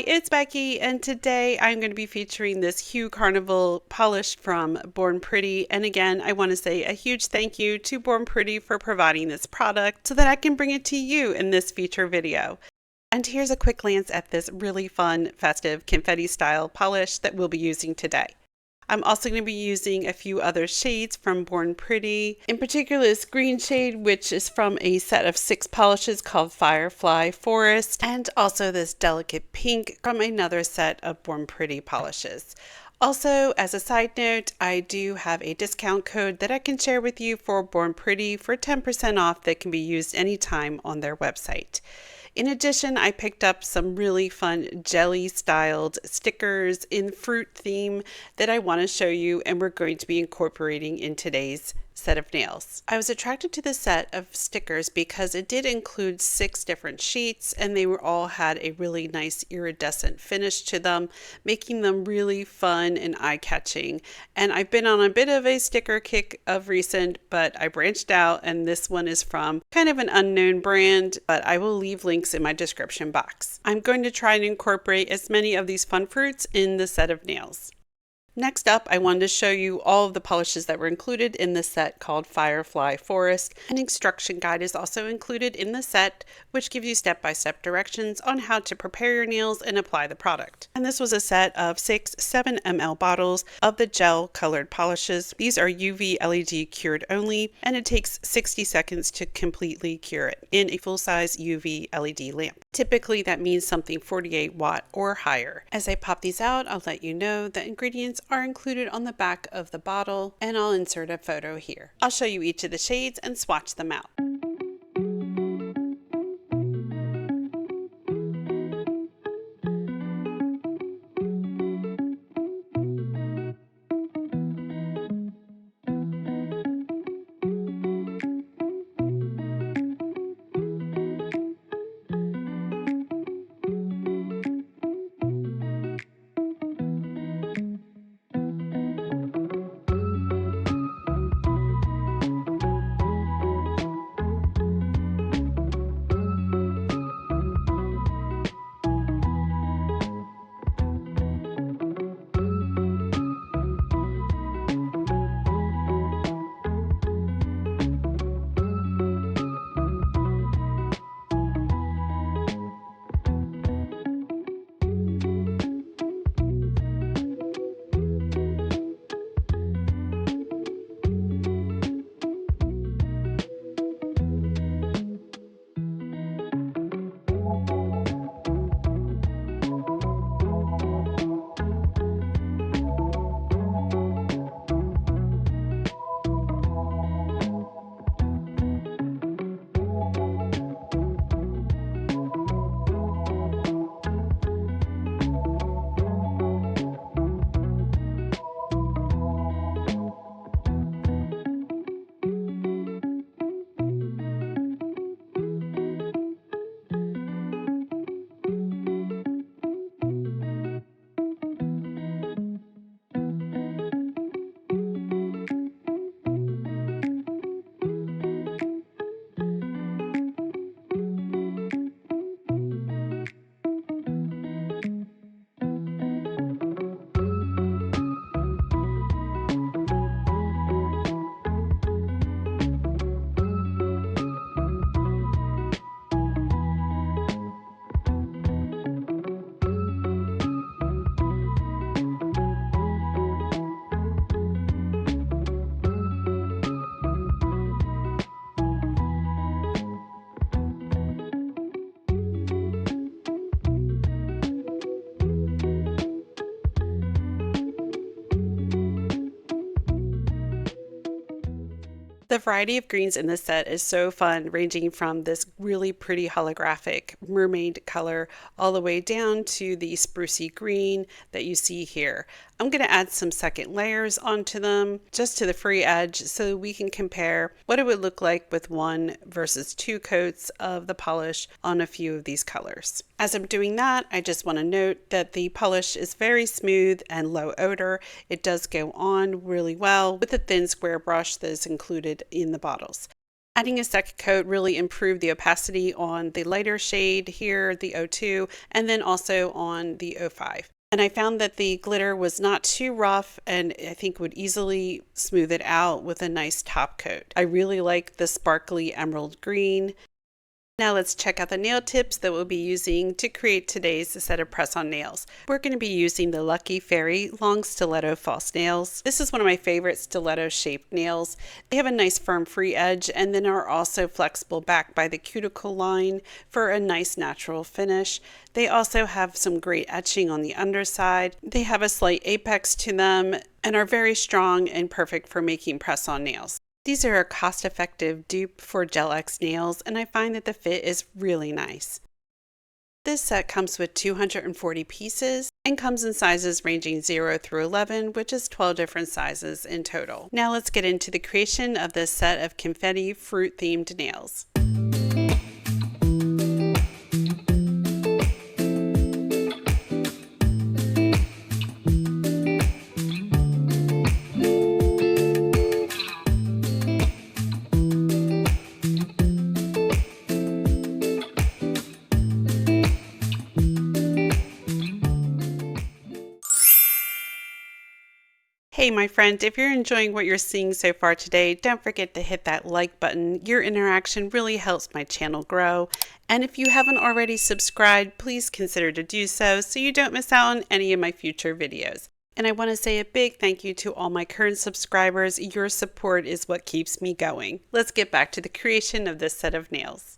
Hi, it's Becky, and today I'm going to be featuring this Hue Carnival polish from Born Pretty. And again, I want to say a huge thank you to Born Pretty for providing this product so that I can bring it to you in this feature video. And here's a quick glance at this really fun, festive confetti style polish that we'll be using today. I'm also going to be using a few other shades from Born Pretty, in particular this green shade, which is from a set of 6 polishes called Firefly Forest, and also this delicate pink from another set of Born Pretty polishes. Also, as a side note, I do have a discount code that I can share with you for Born Pretty for 10% off that can be used anytime on their website. In addition, I picked up some really fun jelly styled stickers in fruit theme that I want to show you, and we're going to be incorporating in today's set of nails. I was attracted to the set of stickers because it did include 6 different sheets, and they were all had a really nice iridescent finish to them, making them really fun and eye-catching. And I've been on a bit of a sticker kick of recent, but I branched out, and this one is from kind of an unknown brand, but I will leave links in my description box. I'm going to try and incorporate as many of these fun fruits in the set of nails. Next up, I wanted to show you all of the polishes that were included in the set called Firefly Forest. An instruction guide is also included in the set, which gives you step-by-step directions on how to prepare your nails and apply the product. And this was a set of 6 7 ml bottles of the gel colored polishes. These are UV LED cured only, and it takes 60 seconds to completely cure it in a full-size UV LED lamp. Typically, that means something 48 watt or higher. As I pop these out, I'll let you know the ingredients are included on the back of the bottle, and I'll insert a photo here. I'll show you each of the shades and swatch them out. The variety of greens in this set is so fun, ranging from this really pretty holographic mermaid color all the way down to the sprucey green that you see here. I'm going to add some second layers onto them just to the free edge so we can compare what it would look like with 1 versus 2 coats of the polish on a few of these colors. As I'm doing that, I just want to note that the polish is very smooth and low odor. It does go on really well with the thin square brush that is included in the bottles. Adding a second coat really improved the opacity on the lighter shade here, the 02, and then also on the 05. And I found that the glitter was not too rough and I think would easily smooth it out with a nice top coat. I really like the sparkly emerald green. Now let's check out the nail tips that we'll be using to create today's set of press-on nails. We're going to be using the Lucky Fairy Long Stiletto False Nails. This is one of my favorite stiletto shaped nails. They have a nice firm free edge and then are also flexible back by the cuticle line for a nice natural finish. They also have some great etching on the underside. They have a slight apex to them and are very strong and perfect for making press-on nails. These are a cost-effective dupe for Gel X nails, and I find that the fit is really nice. This set comes with 240 pieces and comes in sizes ranging 0 through 11, which is 12 different sizes in total. Now let's get into the creation of this set of confetti fruit themed nails. Hey my friend, if you're enjoying what you're seeing so far today, don't forget to hit that like button. Your interaction really helps my channel grow. And if you haven't already subscribed, please consider to do so you don't miss out on any of my future videos. And I want to say a big thank you to all my current subscribers. Your support is what keeps me going. Let's get back to the creation of this set of nails.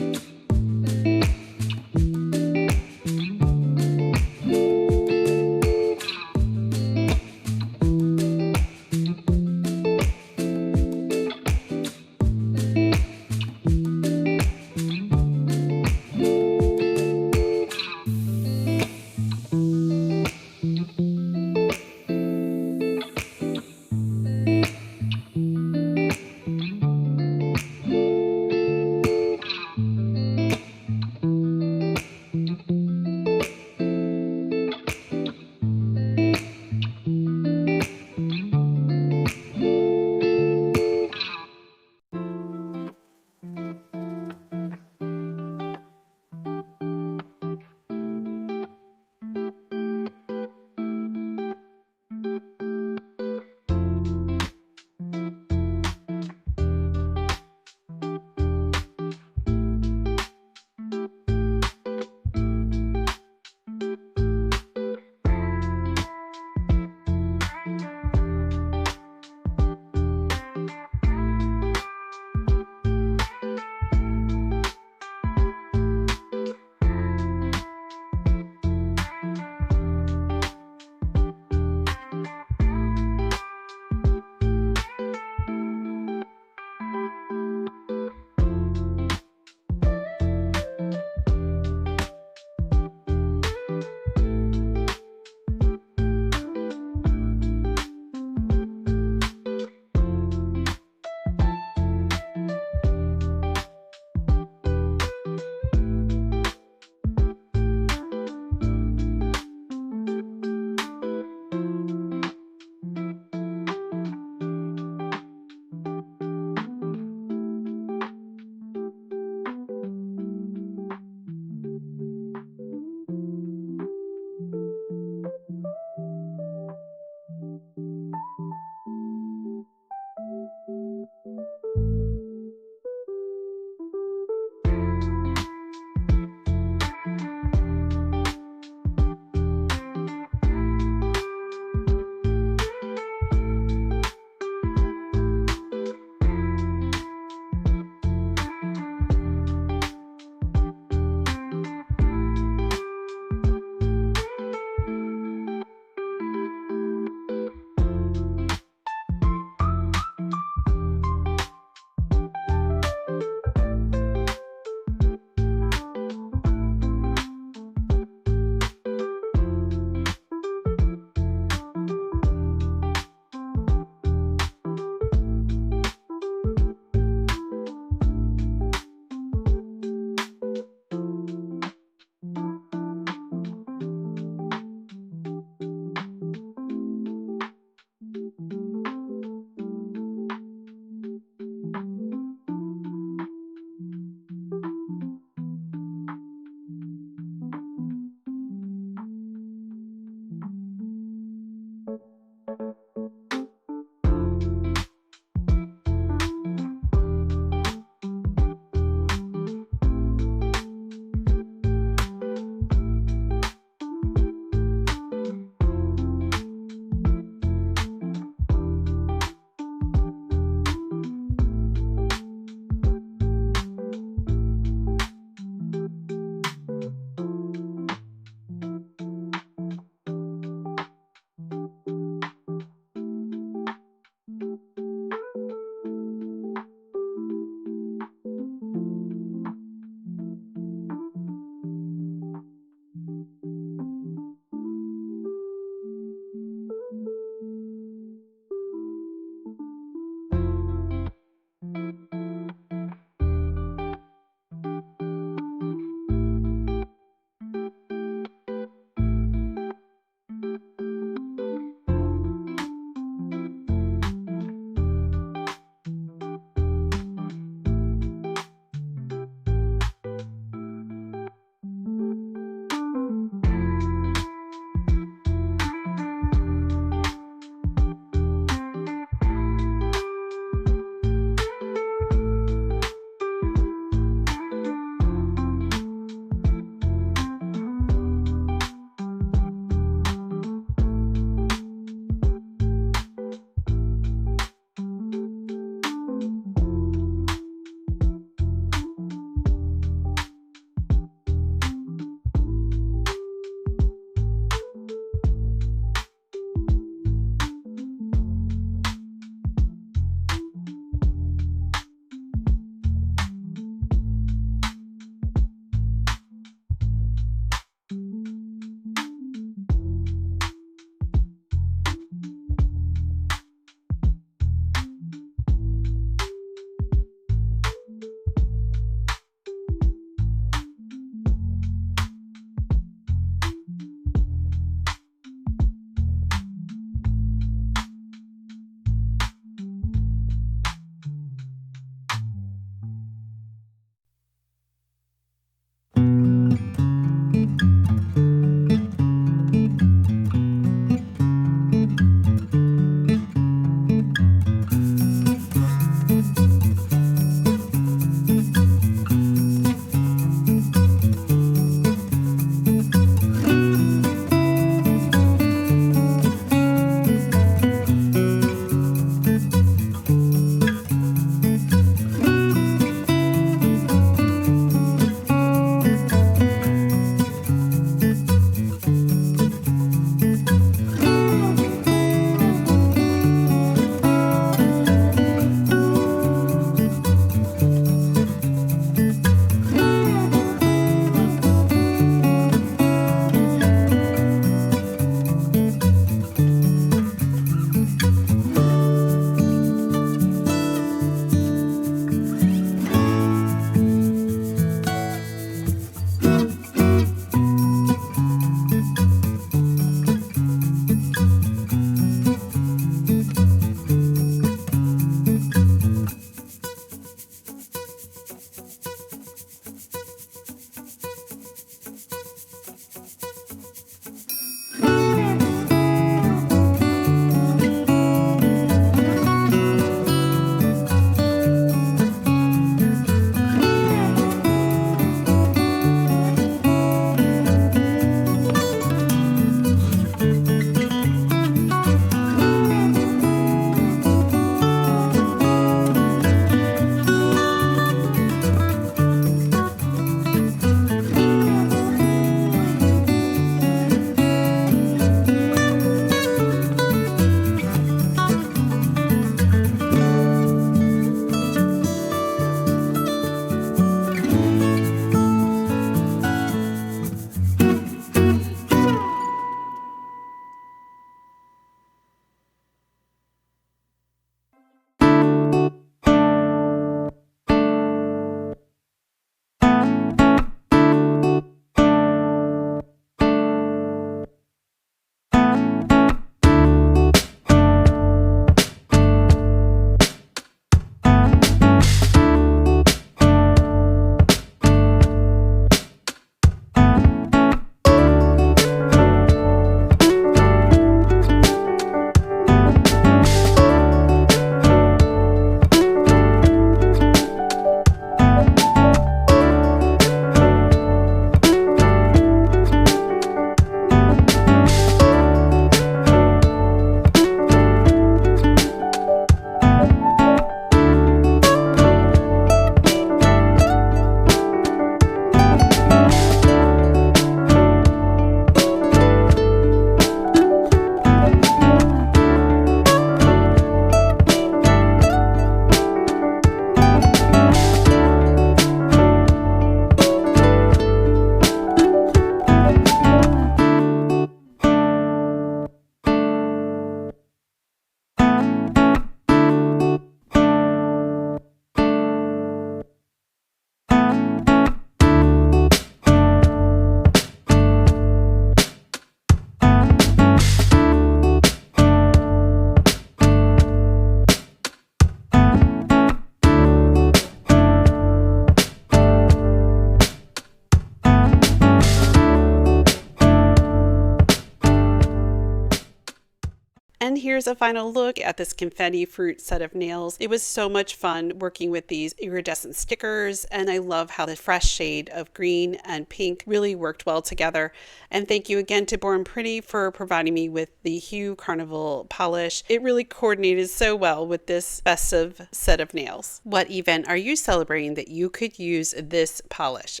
And here's a final look at this Confetti Fruit set of nails. It was so much fun working with these iridescent stickers, and I love how the fresh shade of green and pink really worked well together. And thank you again to Born Pretty for providing me with the Hue Carnival polish. It really coordinated so well with this festive set of nails. What event are you celebrating that you could use this polish?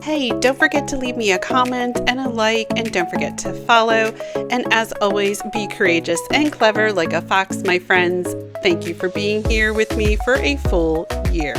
Hey, don't forget to leave me a comment and a like, and don't forget to follow. And as always, be courageous and clever like a fox, my friends. Thank you for being here with me for a full year.